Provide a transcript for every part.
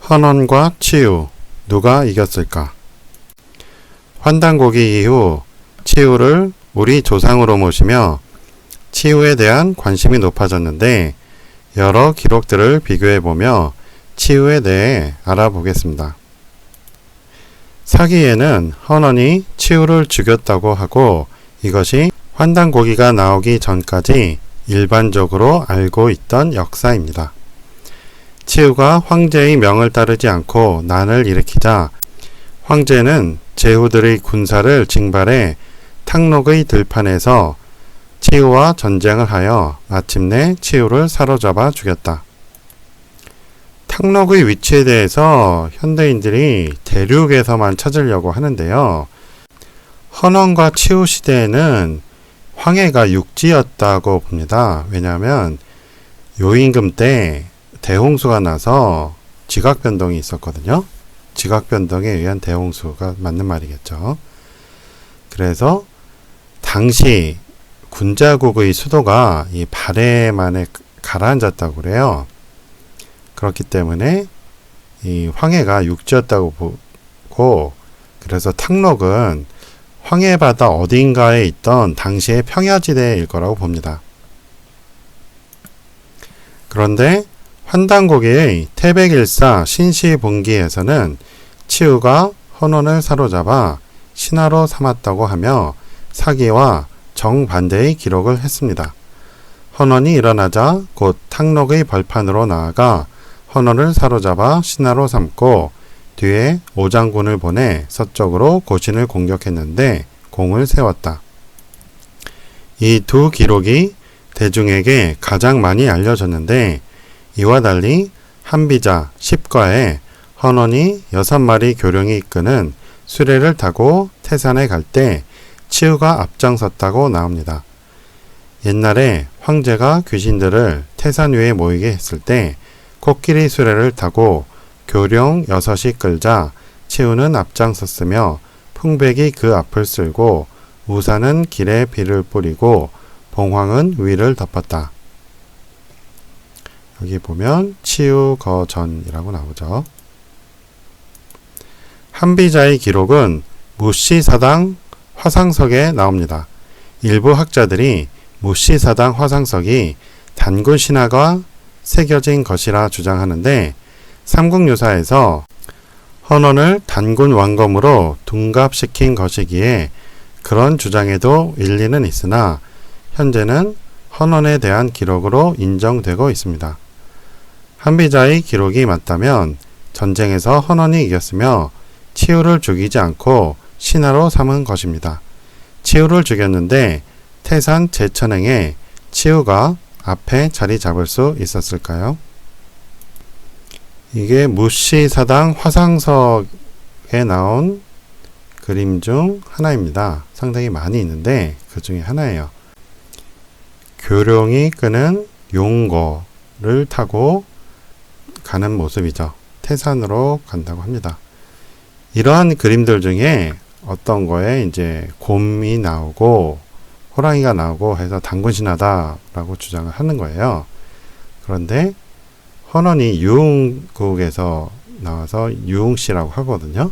헌원과 치유, 누가 이겼을까? 환단고기 이후 치유를 우리 조상으로 모시며 치유에 대한 관심이 높아졌는데 여러 기록들을 비교해보며 치유에 대해 알아보겠습니다. 사기에는 헌원이 치유를 죽였다고 하고 이것이 환단고기가 나오기 전까지 일반적으로 알고 있던 역사입니다. 치유가 황제의 명을 따르지 않고 난을 일으키자 황제는 제후들의 군사를 징발해 탕록의 들판에서 치유와 전쟁을 하여 마침내 치유를 사로잡아 죽였다. 탕록의 위치에 대해서 현대인들이 대륙에서만 찾으려고 하는데요. 헌원과 치유 시대에는 황해가 육지였다고 봅니다. 왜냐하면 요임금 때 대홍수가 나서 지각변동이 있었거든요. 지각변동에 의한 대홍수가 맞는 말이겠죠. 그래서 당시 군자국의 수도가 이 발해만에 가라앉았다고 그래요. 그렇기 때문에 이 황해가 육지였다고 보고, 그래서 탕록은 황해바다 어딘가에 있던 당시의 평야지대일 거라고 봅니다. 그런데 환단고기의 태백일사 신시본기에서는 치유가 헌원을 사로잡아 신하로 삼았다고 하며 사기와 정반대의 기록을 했습니다. 헌원이 일어나자 곧 탕록의 벌판으로 나아가 헌원을 사로잡아 신하로 삼고 뒤에 오장군을 보내 서쪽으로 고신을 공격했는데 공을 세웠다. 이 두 기록이 대중에게 가장 많이 알려졌는데 이와 달리 한비자 10과에 헌원이 6마리 교령이 이끄는 수레를 타고 태산에 갈 때 치유가 앞장섰다고 나옵니다. 옛날에 황제가 귀신들을 태산 위에 모이게 했을 때 코끼리 수레를 타고 교령 6이 끌자 치유는 앞장섰으며 풍백이 그 앞을 쓸고 우사는 길에 비를 뿌리고 봉황은 위를 덮었다. 여기 보면 치유거전이라고 나오죠. 한비자의 기록은 무시사당 화상석에 나옵니다. 일부 학자들이 무시사당 화상석이 단군 신화가 새겨진 것이라 주장하는데 삼국유사에서 헌원을 단군 왕검으로 둔갑시킨 것이기에 그런 주장에도 일리는 있으나 현재는 헌원에 대한 기록으로 인정되고 있습니다. 한비자의 기록이 맞다면 전쟁에서 헌원이 이겼으며 치유를 죽이지 않고 신하로 삼은 것입니다. 치유를 죽였는데 태산 제천행에 치유가 앞에 자리 잡을 수 있었을까요? 이게 무시사당 화상석에 나온 그림 중 하나입니다. 상당히 많이 있는데 그 중에 하나예요. 교령이 끄는 용거를 타고 가는 모습이죠. 태산으로 간다고 합니다. 이러한 그림들 중에 어떤 거에 이제 곰이 나오고 호랑이가 나오고 해서 단군신하다라고 주장을 하는 거예요. 그런데 헌원이 유흥국에서 나와서 유흥씨라고 하거든요.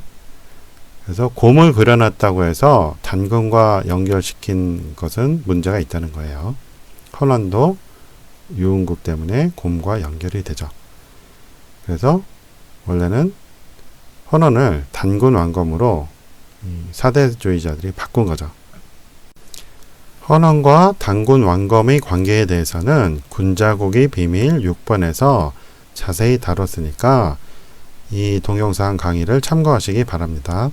그래서 곰을 그려놨다고 해서 단군과 연결시킨 것은 문제가 있다는 거예요. 헌원도 유흥국 때문에 곰과 연결이 되죠. 그래서 원래는 헌원을 단군 왕검으로 사대주의자들이 바꾼 거죠. 헌원과 단군 왕검의 관계에 대해서는 군자국의 비밀 6번에서 자세히 다뤘으니까 이 동영상 강의를 참고하시기 바랍니다.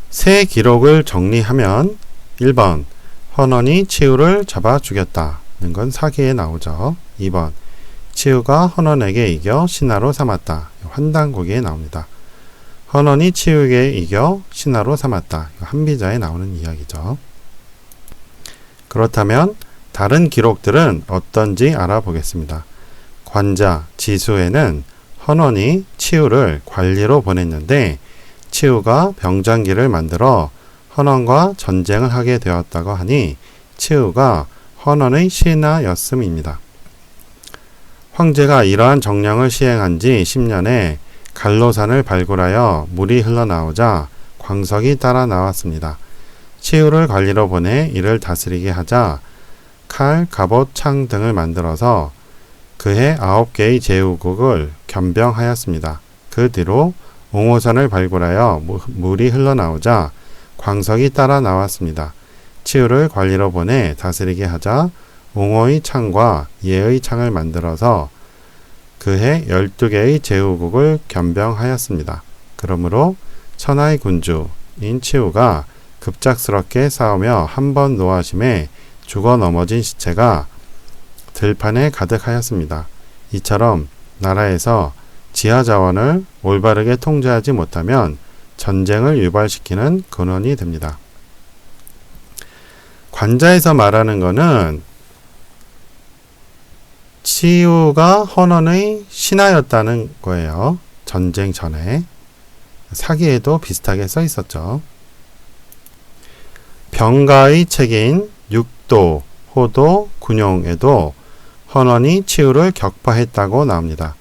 세 기록을 정리하면 1번 헌원이 치유를 잡아 죽였다는 건 사기에 나오죠. 2번 치유가 헌원에게 이겨 신하로 삼았다. 환단고기에 나옵니다. 헌원이 치유에게 이겨 신하로 삼았다. 한비자에 나오는 이야기죠. 그렇다면 다른 기록들은 어떤지 알아보겠습니다. 관자 지수에는 헌원이 치유를 관리로 보냈는데 치유가 병장기를 만들어 헌원과 전쟁을 하게 되었다고 하니 치유가 헌원의 신하였음입니다. 황제가 이러한 정령을 시행한 지 10년에 갈로산을 발굴하여 물이 흘러나오자 광석이 따라 나왔습니다. 치우를 관리로 보내 이를 다스리게 하자 칼, 갑옷, 창 등을 만들어서 그해 9개의 제후국을 겸병하였습니다. 그 뒤로 옹호산을 발굴하여 물이 흘러나오자 광석이 따라 나왔습니다. 치우를 관리로 보내 다스리게 하자 옹호의 창과 예의 창을 만들어서 그해 12개의 제후국을 겸병하였습니다. 그러므로 천하의 군주인 치우가 급작스럽게 싸우며 한 번 노하심에 죽어 넘어진 시체가 들판에 가득하였습니다. 이처럼 나라에서 지하 자원을 올바르게 통제하지 못하면 전쟁을 유발시키는 근원이 됩니다. 관자에서 말하는 것은 치우가 헌원의 신하였다는 거예요. 전쟁 전에. 사기에도 비슷하게 써 있었죠. 병가의 책인 육도, 호도, 군용에도 헌원이 치우를 격파했다고 나옵니다.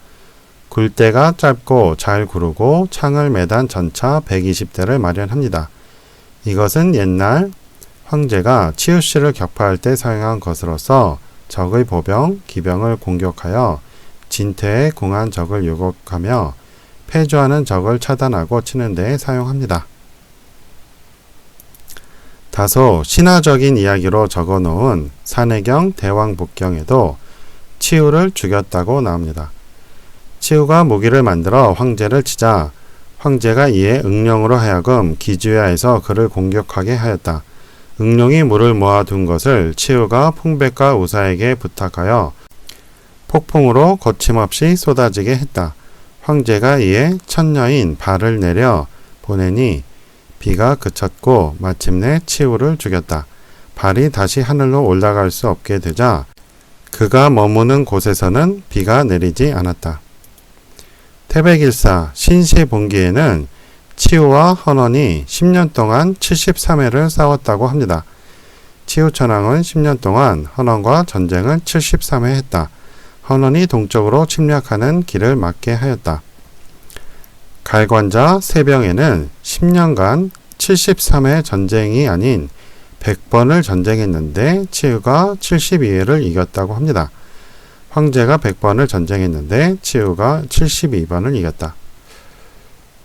굴대가 짧고 잘 구르고 창을 매단 전차 120대를 마련합니다. 이것은 옛날 황제가 치우씨를 격파할 때 사용한 것으로서 적의 보병, 기병을 공격하여 진퇴에 궁한 적을 유혹하며 패주하는 적을 차단하고 치는 데에 사용합니다. 다소 신화적인 이야기로 적어놓은 산해경 대왕복경에도 치우를 죽였다고 나옵니다. 치우가 무기를 만들어 황제를 치자 황제가 이에 응룡으로 하여금 기주야에서 그를 공격하게 하였다. 응룡이 물을 모아둔 것을 치우가 풍백과 우사에게 부탁하여 폭풍으로 거침없이 쏟아지게 했다. 황제가 이에 천녀인 발을 내려 보내니 비가 그쳤고 마침내 치우를 죽였다. 발이 다시 하늘로 올라갈 수 없게 되자 그가 머무는 곳에서는 비가 내리지 않았다. 태백일사 신시본기에는 치우와 헌원이 10년 동안 73회를 싸웠다고 합니다. 치우천왕은 10년 동안 헌원과 전쟁을 73회 했다. 헌원이 동쪽으로 침략하는 길을 막게 하였다. 갈관자 세병에는 10년간 73회 전쟁이 아닌 100번을 전쟁했는데 치우가 72회를 이겼다고 합니다. 황제가 100번을 전쟁했는데 치우가 72번을 이겼다.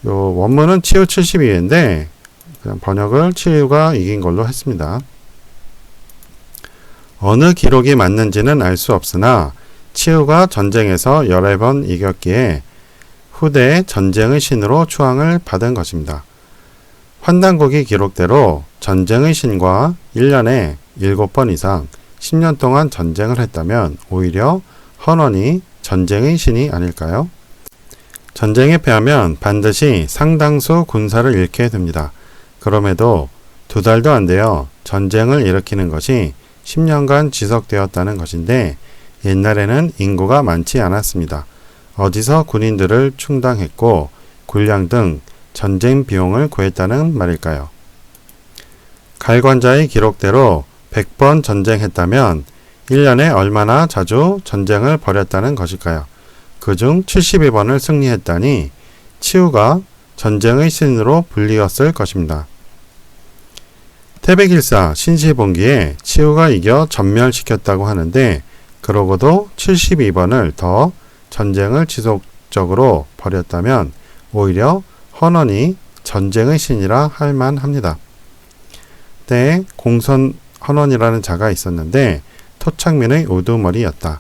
요 원문은 치우 72회인데 그냥 번역을 치우가 이긴 걸로 했습니다. 어느 기록이 맞는지는 알 수 없으나 치우가 전쟁에서 11번 이겼기에 후대에 전쟁의 신으로 추앙을 받은 것입니다. 환단곡이 기록대로 전쟁의 신과 1년에 7번 이상 10년 동안 전쟁을 했다면 오히려 헌원이 전쟁의 신이 아닐까요? 전쟁에 패하면 반드시 상당수 군사를 잃게 됩니다. 그럼에도 2달도 안 되어 전쟁을 일으키는 것이 10년간 지속되었다는 것인데 옛날에는 인구가 많지 않았습니다. 어디서 군인들을 충당했고 군량 등 전쟁 비용을 구했다는 말일까요? 갈관자의 기록대로 100번 전쟁했다면 1년에 얼마나 자주 전쟁을 벌였다는 것일까요? 그중 72번을 승리했다니 치우가 전쟁의 신으로 불리웠을 것입니다. 태백일사 신시본기에 치우가 이겨 전멸시켰다고 하는데 그러고도 72번을 더 전쟁을 지속적으로 벌였다면 오히려 헌원이 전쟁의 신이라 할 만합니다. 때에 공선 헌원이라는 자가 있었는데 토착민의 우두머리였다.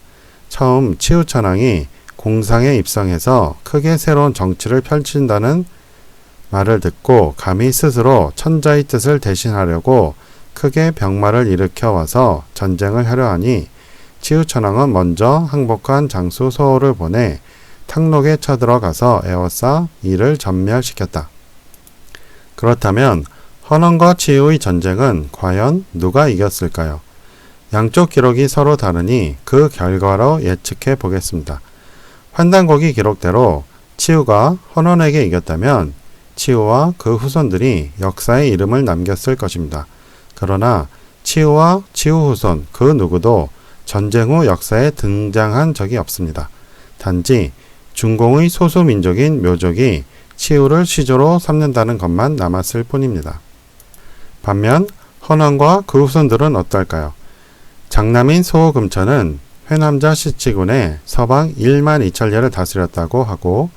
처음 치우천왕이 공상에 입성해서 크게 새로운 정치를 펼친다는 말을 듣고 감히 스스로 천자의 뜻을 대신하려고 크게 병마를 일으켜 와서 전쟁을 하려 하니 치우천왕은 먼저 항복한 장수 소호를 보내 탕록에 쳐들어가서 에워싸 이를 전멸시켰다. 그렇다면 헌원과 치우의 전쟁은 과연 누가 이겼을까요? 양쪽 기록이 서로 다르니 그 결과로 예측해 보겠습니다. 환단곡이 기록대로 치우가 헌원에게 이겼다면 치우와 그 후손들이 역사의 이름을 남겼을 것입니다. 그러나 치우와 치우 후손 그 누구도 전쟁 후 역사에 등장한 적이 없습니다. 단지 중공의 소수민족인 묘족이 치우를 시조로 삼는다는 것만 남았을 뿐입니다. 반면 헌원과 그 후손들은 어떨까요? 장남인 소금천은 회남자 시치군의 서방 1만 2천리를 다스렸다고 하고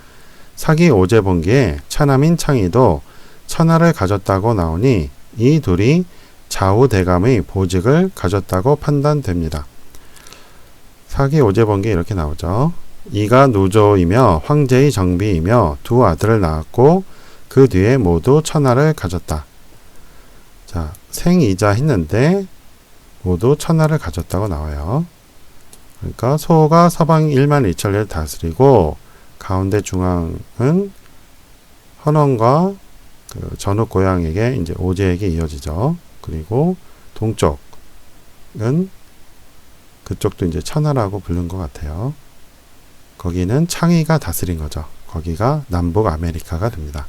사기 오제본기에 차남인 창의도 천하를 가졌다고 나오니 이 둘이 좌우대감의 보직을 가졌다고 판단됩니다. 사기 오제본기에 이렇게 나오죠. 이가 누조이며 황제의 정비이며 두 아들을 낳았고 그 뒤에 모두 천하를 가졌다. 자, 생이자 했는데 모두 천하를 가졌다고 나와요. 그러니까 소가 서방 1만 2천리를 다스리고 가운데 중앙은 헌원과 그 전욱 고향에게 이제 오제에게 이어지죠. 그리고 동쪽은 그쪽도 이제 천하라고 부른 것 같아요. 거기는 창의가 다스린 거죠. 거기가 남북 아메리카가 됩니다.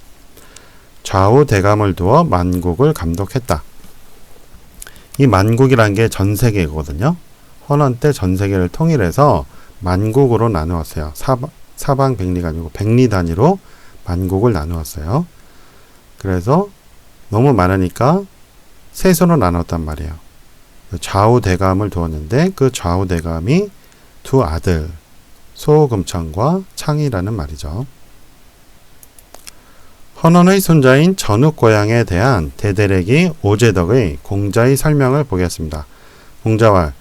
좌우 대감을 두어 만국을 감독했다. 이 만국이란 게 전 세계거든요. 헌원 때 전 세계를 통일해서 만국으로 나누었어요. 사방 백리가 아니고 백리 단위로 만국을 나누었어요. 그래서 너무 많으니까 세손으로 나눴단 말이에요. 좌우 대감을 두었는데 그 좌우 대감이 두 아들 소금천과 창이라는 말이죠. 헌원의 손자인 전욱 고향에 대한 대대歴이 오제덕의 공자의 설명을 보겠습니다. 공자왈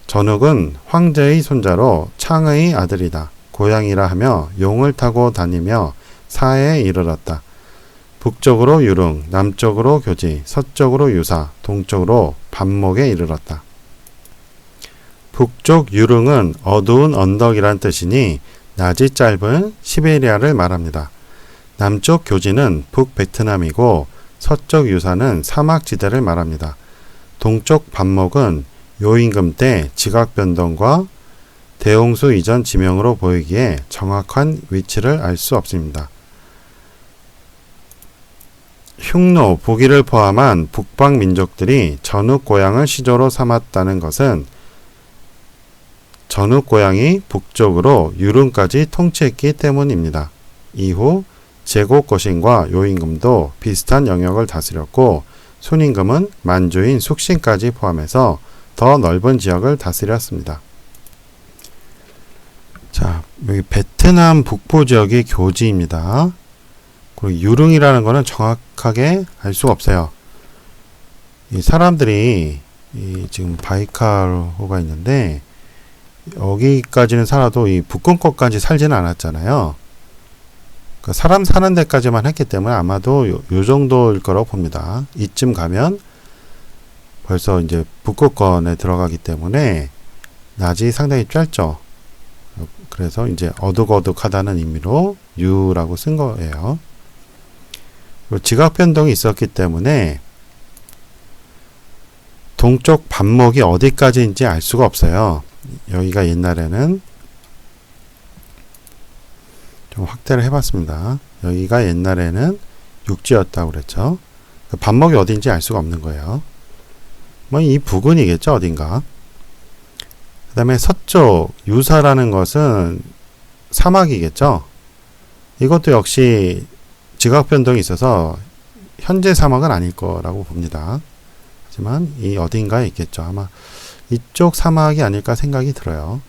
전욱은 황제의 손자로 창의 아들이다. 고향이라 하며 용을 타고 다니며 사해에 이르렀다. 북쪽으로 유릉, 남쪽으로 교지, 서쪽으로 유사, 동쪽으로 반목에 이르렀다. 북쪽 유릉은 어두운 언덕이란 뜻이니 낮이 짧은 시베리아를 말합니다. 남쪽 교지는 북베트남이고 서쪽 유사는 사막지대를 말합니다. 동쪽 반목은 요임금 때 지각 변동과 대홍수 이전 지명으로 보이기에 정확한 위치를 알 수 없습니다. 흉노, 북이를 포함한 북방 민족들이 전욱 고향을 시조로 삼았다는 것은 전욱 고향이 북쪽으로 유릉까지 통치했기 때문입니다. 이후 제곡고신과 요임금도 비슷한 영역을 다스렸고 순임금은 만주인 숙신까지 포함해서 더 넓은 지역을 다스렸습니다. 자, 여기 베트남 북부 지역이 교지입니다. 그리고 유릉이라는 거는 정확하게 알 수가 없어요. 이 사람들이 지금 바이칼호가 있는데 여기까지는 살아도 이 북근권까지 살지는 않았잖아요. 그러니까 사람 사는 데까지만 했기 때문에 아마도 요 정도일 거라고 봅니다. 이쯤 가면 벌써 이제 북극권에 들어가기 때문에 낮이 상당히 짧죠. 그래서 이제 어둑어둑하다는 의미로 유라고 쓴 거예요. 지각 변동이 있었기 때문에 동쪽 반목이 어디까지인지 알 수가 없어요. 여기가 옛날에는 좀 확대를 해봤습니다. 여기가 옛날에는 육지였다고 그랬죠. 반목이 어딘지 알 수가 없는 거예요. 뭐 이 부근이겠죠, 어딘가. 그 다음에 서쪽 유사라는 것은 사막이겠죠. 이것도 역시 지각 변동이 있어서 현재 사막은 아닐 거라고 봅니다. 하지만 이 어딘가에 있겠죠. 아마 이쪽 사막이 아닐까 생각이 들어요.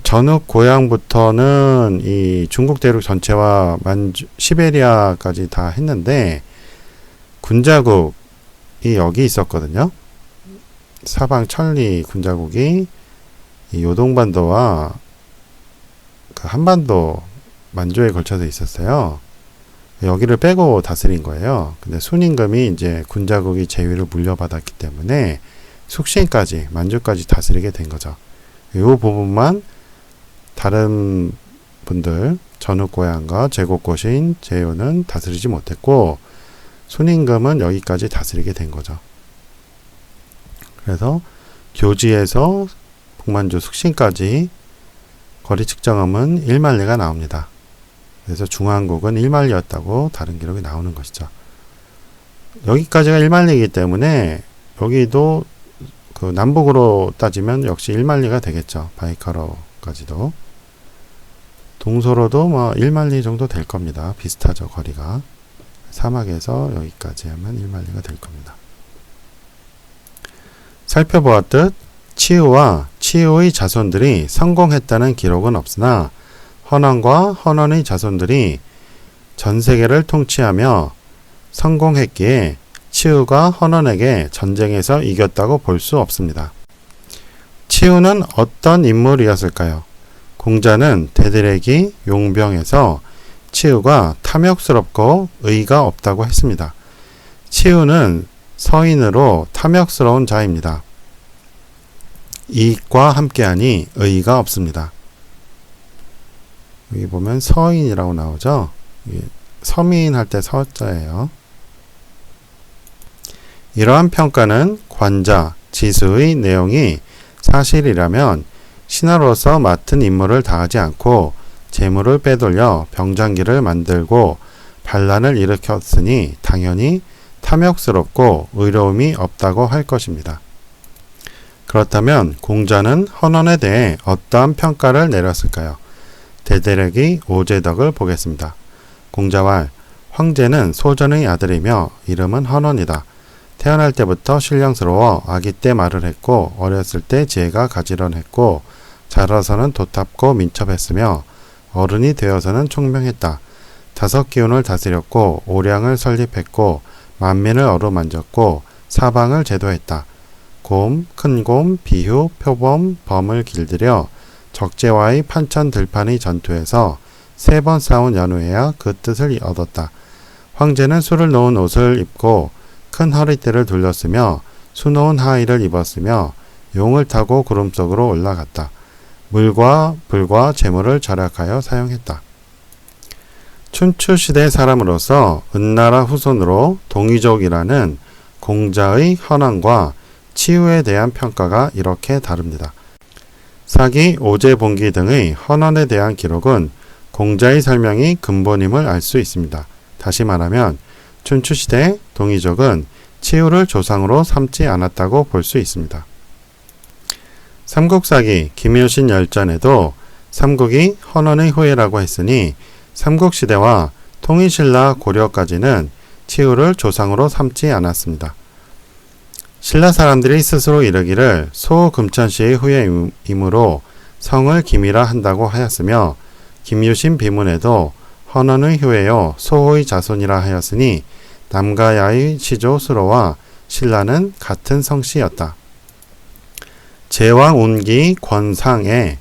전욱 고향부터는 이 중국 대륙 전체와 시베리아까지 다 했는데 군자국이 여기 있었거든요. 사방 천리 군자국이 이 요동반도와 그 한반도 만주에 걸쳐서 있었어요. 여기를 빼고 다스린 거예요. 근데 순임금이 이제 군자국이 제위를 물려받았기 때문에 숙신까지 만주까지 다스리게 된 거죠. 이 부분만 다른 분들 전욱 고향과 제곡고신 제요는 다스리지 못했고 순임금은 여기까지 다스리게 된 거죠. 그래서 교지에서 북만주 숙신까지 거리 측정하면 1만리가 나옵니다. 그래서 중앙국은 1만리였다고 다른 기록이 나오는 것이죠. 여기까지가 1만리이기 때문에 여기도 그 남북으로 따지면 역시 1만리가 되겠죠. 바이칼호까지도. 동서로도 뭐 1만리 정도 될 겁니다. 비슷하죠, 거리가. 사막에서 여기까지 하면 1만리가 될 겁니다. 살펴보았듯 치우와 치우의 자손들이 성공했다는 기록은 없으나 헌원과 헌원의 자손들이 전 세계를 통치하며 성공했기에 치우가 헌원에게 전쟁에서 이겼다고 볼 수 없습니다. 치우는 어떤 인물이었을까요? 공자는 대대래기 용병에서 치우가 탐욕스럽고 의가 없다고 했습니다. 치우는 서인으로 탐욕스러운 자입니다. 이익과 함께하니 의가 없습니다. 여기 보면 서인이라고 나오죠. 서민 할 때 서자예요. 이러한 평가는 관자, 지수의 내용이 사실이라면 신하로서 맡은 임무를 다하지 않고 재물을 빼돌려 병장기를 만들고 반란을 일으켰으니 당연히 탐욕스럽고 의로움이 없다고 할 것입니다. 그렇다면 공자는 헌원에 대해 어떠한 평가를 내렸을까요? 대대래기 오제덕을 보겠습니다. 공자왈 황제는 소전의 아들이며 이름은 헌원이다. 태어날 때부터 신령스러워 아기 때 말을 했고 어렸을 때 지혜가 가지런했고 자라서는 도탑고 민첩했으며 어른이 되어서는 총명했다. 다섯 기운을 다스렸고 오량을 설립했고 만민을 어루만졌고 사방을 제도했다. 곰, 큰곰, 비휴, 표범, 범을 길들여 적재와의 판천들판의 전투에서 3번 싸운 연후에야 그 뜻을 얻었다. 황제는 수를 놓은 옷을 입고 큰 허리띠를 둘렀으며 수놓은 하의를 입었으며 용을 타고 구름 속으로 올라갔다. 물과 불과 재물을 절약하여 사용했다. 춘추시대 사람으로서 은나라 후손으로 동이족이라는 공자의 헌원과 치유에 대한 평가가 이렇게 다릅니다. 사기, 오제봉기 등의 헌원에 대한 기록은 공자의 설명이 근본임을 알 수 있습니다. 다시 말하면 춘추시대 동이족은 치유를 조상으로 삼지 않았다고 볼 수 있습니다. 삼국사기 김효신 열전에도 삼국이 헌원의 후예라고 했으니 삼국시대와 통일신라 고려까지는 치유를 조상으로 삼지 않았습니다. 신라 사람들이 스스로 이르기를 소금천씨의 후예이므로 성을 김이라 한다고 하였으며 김유신 비문에도 헌원의 후예요 소호의 자손이라 하였으니 남가야의 시조 수로와 신라는 같은 성씨였다. 제왕 운기 권상에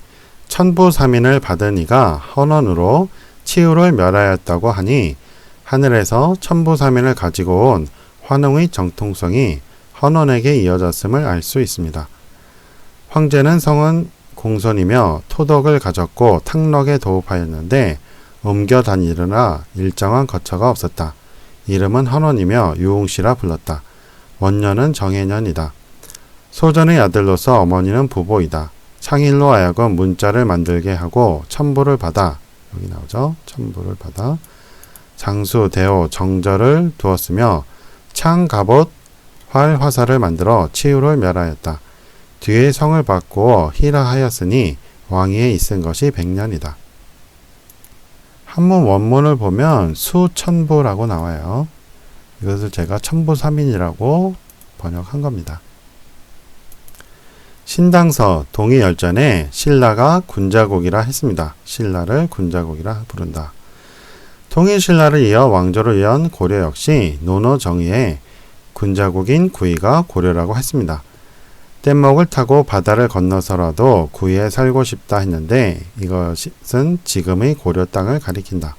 천부삼인을 받은 이가 헌원으로 치유를 멸하였다고 하니 하늘에서 천부삼인을 가지고 온 환웅의 정통성이 헌원에게 이어졌음을 알 수 있습니다. 황제는 성은 공손이며 토덕을 가졌고 탕록에 도읍하였는데 옮겨 다니느라 일정한 거처가 없었다. 이름은 헌원이며 유웅씨라 불렀다. 원년은 정해년이다. 소전의 아들로서 어머니는 부보이다. 창일로 하여금 문자를 만들게 하고 첨부를 받아 여기 나오죠. 첨부를 받아 장수, 대호, 정절을 두었으며 창, 갑옷, 활, 화살을 만들어 치유를 멸하였다. 뒤에 성을 바꾸어 희라하였으니 왕위에 있은 것이 100년이다. 한문 원문을 보면 수천부라고 나와요. 이것을 제가 천부삼인이라고 번역한 겁니다. 신당서 동이열전에 신라가 군자국이라 했습니다. 신라를 군자국이라 부른다. 통일신라를 이어 왕조를 이은 고려 역시 논어정의에 군자국인 구이가 고려라고 했습니다. 뗏목을 타고 바다를 건너서라도 구이에 살고 싶다 했는데 이것은 지금의 고려 땅을 가리킨다.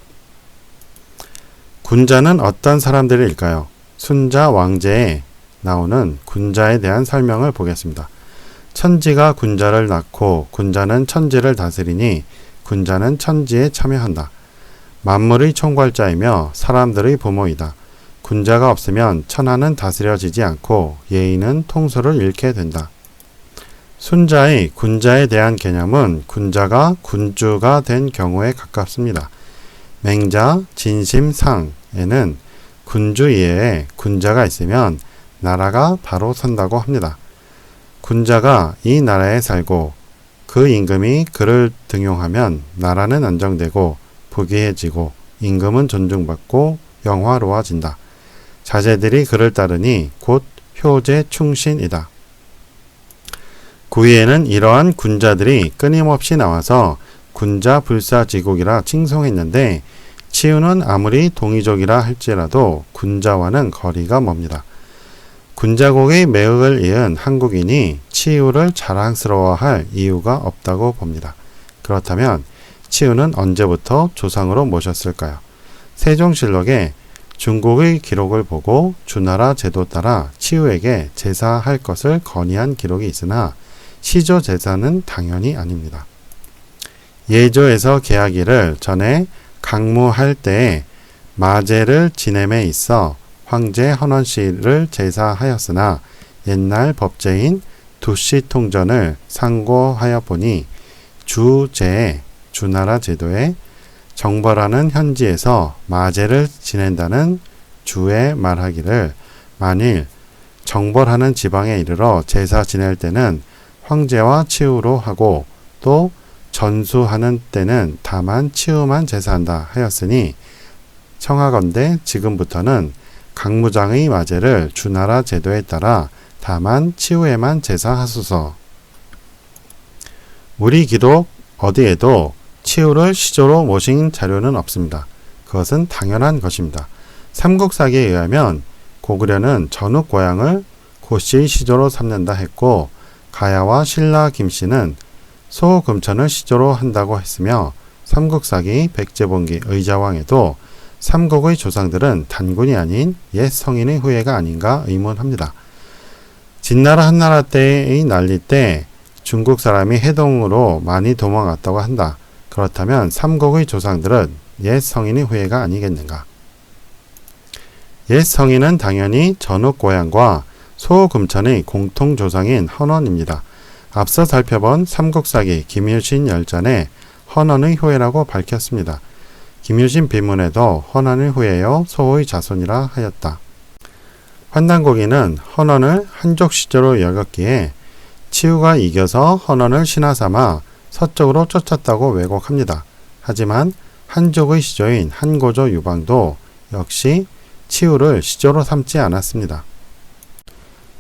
군자는 어떤 사람들일까요? 순자 왕제에 나오는 군자에 대한 설명을 보겠습니다. 천지가 군자를 낳고 군자는 천지를 다스리니 군자는 천지에 참여한다. 만물의 총괄자이며 사람들의 부모이다. 군자가 없으면 천하는 다스려지지 않고 예의는 통솔을 잃게 된다. 순자의 군자에 대한 개념은 군자가 군주가 된 경우에 가깝습니다. 맹자, 진심, 상에는 군주 이외에 군자가 있으면 나라가 바로 선다고 합니다. 군자가 이 나라에 살고 그 임금이 그를 등용하면 나라는 안정되고 부귀해지고 임금은 존중받고 영화로워진다. 자제들이 그를 따르니 곧 효제 충신이다. 9위에는 이러한 군자들이 끊임없이 나와서 군자 불사지국이라 칭송했는데 치우는 아무리 동이족이라 할지라도 군자와는 거리가 멉니다. 군자국의 매흑을 이은 한국인이 치우를 자랑스러워할 이유가 없다고 봅니다. 그렇다면 치우는 언제부터 조상으로 모셨을까요? 세종실록에 중국의 기록을 보고 주나라 제도 따라 치우에게 제사할 것을 건의한 기록이 있으나 시조 제사는 당연히 아닙니다. 예조에서 계하기를 전에 강무할 때에 마제를 지냄에 있어 황제 헌원씨를 제사하였으나 옛날 법제인 두씨통전을 상고하여 보니 주제에 주나라 제도에 정벌하는 현지에서 마제를 지낸다는 주의 말하기를 만일 정벌하는 지방에 이르러 제사 지낼 때는 황제와 치우로 하고 또 전수하는 때는 다만 치우만 제사한다 하였으니 청하건대 지금부터는 강무장의 마제를 주나라 제도에 따라 다만 치우에만 제사하소서. 우리 기록 어디에도 치우를 시조로 모신 자료는 없습니다. 그것은 당연한 것입니다. 삼국사기에 의하면 고구려는 전욱 고향을 고씨의 시조로 삼는다 했고 가야와 신라 김씨는 소금천을 시조로 한다고 했으며 삼국사기 백제본기 의자왕에도 삼국의 조상들은 단군이 아닌 옛 성인의 후예가 아닌가 의문합니다. 진나라 한나라 때의 난리 때 중국 사람이 해동으로 많이 도망갔다고 한다. 그렇다면 삼국의 조상들은 옛 성인의 후예가 아니겠는가? 옛 성인은 당연히 전욱 고향과 소금천의 공통조상인 헌원입니다. 앞서 살펴본 삼국사기 김유신 열전에 헌원의 후예라고 밝혔습니다. 김유신 비문에도 헌원의 후예요 소의 자손이라 하였다. 환단고기는 헌원을 한족 시조로 여겼기에 치우가 이겨서 헌원을 신하 삼아 서쪽으로 쫓았다고 왜곡합니다. 하지만 한족의 시조인 한고조 유방도 역시 치우를 시조로 삼지 않았습니다.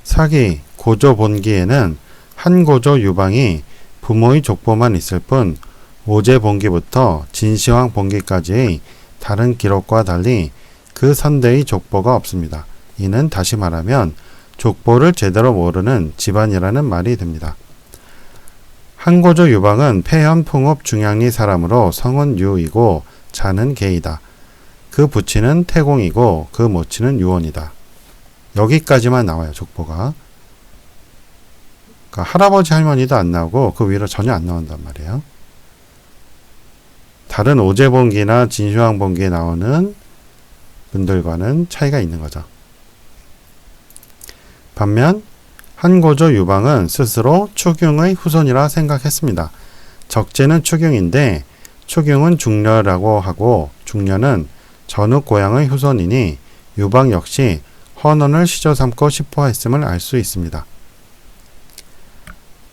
사기 고조 본기에는 한고조 유방이 부모의 족보만 있을 뿐 오제 본기부터 진시황 본기까지의 다른 기록과 달리 그 선대의 족보가 없습니다. 이는 다시 말하면 족보를 제대로 모르는 집안이라는 말이 됩니다. 한고조 유방은 폐현 풍업 중양리 사람으로 성은 유이고 자는 계이다. 그 부친은 태공이고 그 모친은 유원이다. 여기까지만 나와요. 족보가. 그러니까 할아버지 할머니도 안 나오고 그 위로 전혀 안 나온단 말이에요. 다른 오제본기나 진시황본기에 나오는 분들과는 차이가 있는 거죠. 반면 한고조 유방은 스스로 추경의 후손이라 생각했습니다. 적재는 추경인데 추경은 중려라고 하고 중려는 전욱 고향의 후손이니 유방 역시 헌원을 시조 삼고 싶어 했음을 알 수 있습니다.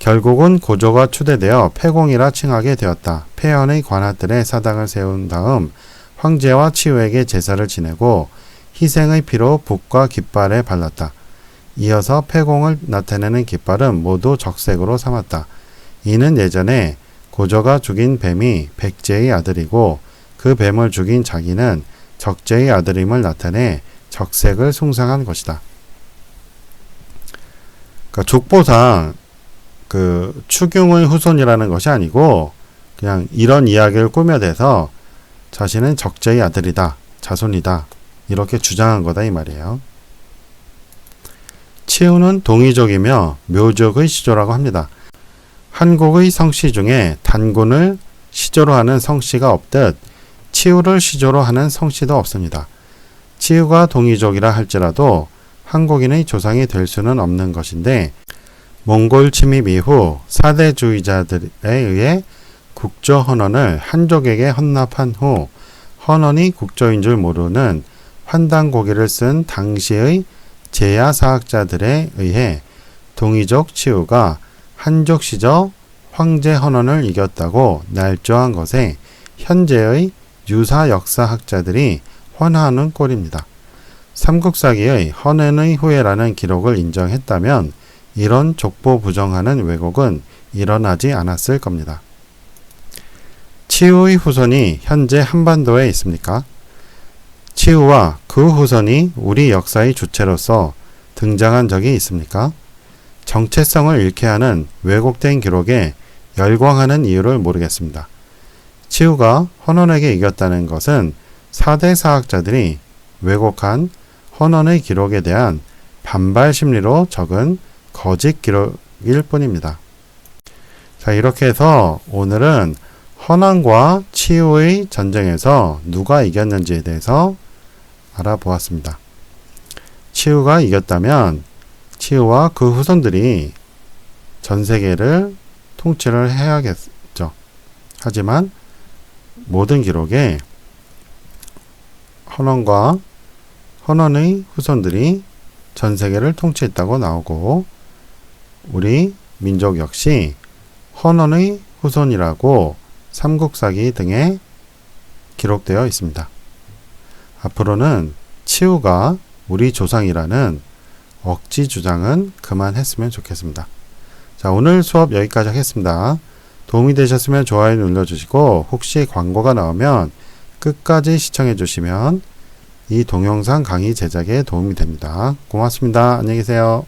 결국은 고조가 추대되어 폐공이라 칭하게 되었다. 폐현의 관아들의 사당을 세운 다음 황제와 치우에게 제사를 지내고 희생의 피로 붓과 깃발에 발랐다. 이어서 폐공을 나타내는 깃발은 모두 적색으로 삼았다. 이는 예전에 고조가 죽인 뱀이 백제의 아들이고 그 뱀을 죽인 자기는 적제의 아들임을 나타내 적색을 숭상한 것이다. 그러니까 족보상 그 추경의 후손이라는 것이 아니고 그냥 이런 이야기를 꾸며대서 자신은 적제의 아들이다, 자손이다 이렇게 주장한 거다 이 말이에요. 치우는 동이족이며 묘족의 시조라고 합니다. 한국의 성씨 중에 단군을 시조로 하는 성씨가 없듯 치우를 시조로 하는 성씨도 없습니다. 치우가 동이족이라 할지라도 한국인의 조상이 될 수는 없는 것인데 몽골 침입 이후 사대주의자들에 의해 국조 헌원을 한족에게 헌납한 후 헌원이 국조인 줄 모르는 환단고기를 쓴 당시의 제야사학자들에 의해 동이족 치우가 한족 시저 황제 헌원을 이겼다고 날조한 것에 현재의 유사 역사학자들이 환호하는 꼴입니다. 삼국사기의 헌hen의 후예라는 기록을 인정했다면 이런 족보 부정하는 왜곡은 일어나지 않았을 겁니다. 치우의 후손이 현재 한반도에 있습니까? 치우와 그 후손이 우리 역사의 주체로서 등장한 적이 있습니까? 정체성을 잃게 하는 왜곡된 기록에 열광하는 이유를 모르겠습니다. 치우가 헌원에게 이겼다는 것은 4대 사학자들이 왜곡한 헌원의 기록에 대한 반발 심리로 적은 거짓 기록일 뿐입니다. 자, 이렇게 해서 오늘은 헌원과 치우의 전쟁에서 누가 이겼는지에 대해서 알아보았습니다. 치우가 이겼다면 치우와 그 후손들이 전 세계를 통치를 해야겠죠. 하지만 모든 기록에 헌원의 후손들이 전 세계를 통치했다고 나오고 우리 민족 역시 헌원의 후손이라고 삼국사기 등에 기록되어 있습니다. 앞으로는 치우가 우리 조상이라는 억지 주장은 그만했으면 좋겠습니다. 자, 오늘 수업 여기까지 하겠습니다. 도움이 되셨으면 좋아요 눌러주시고 혹시 광고가 나오면 끝까지 시청해 주시면 이 동영상 강의 제작에 도움이 됩니다. 고맙습니다. 안녕히 계세요.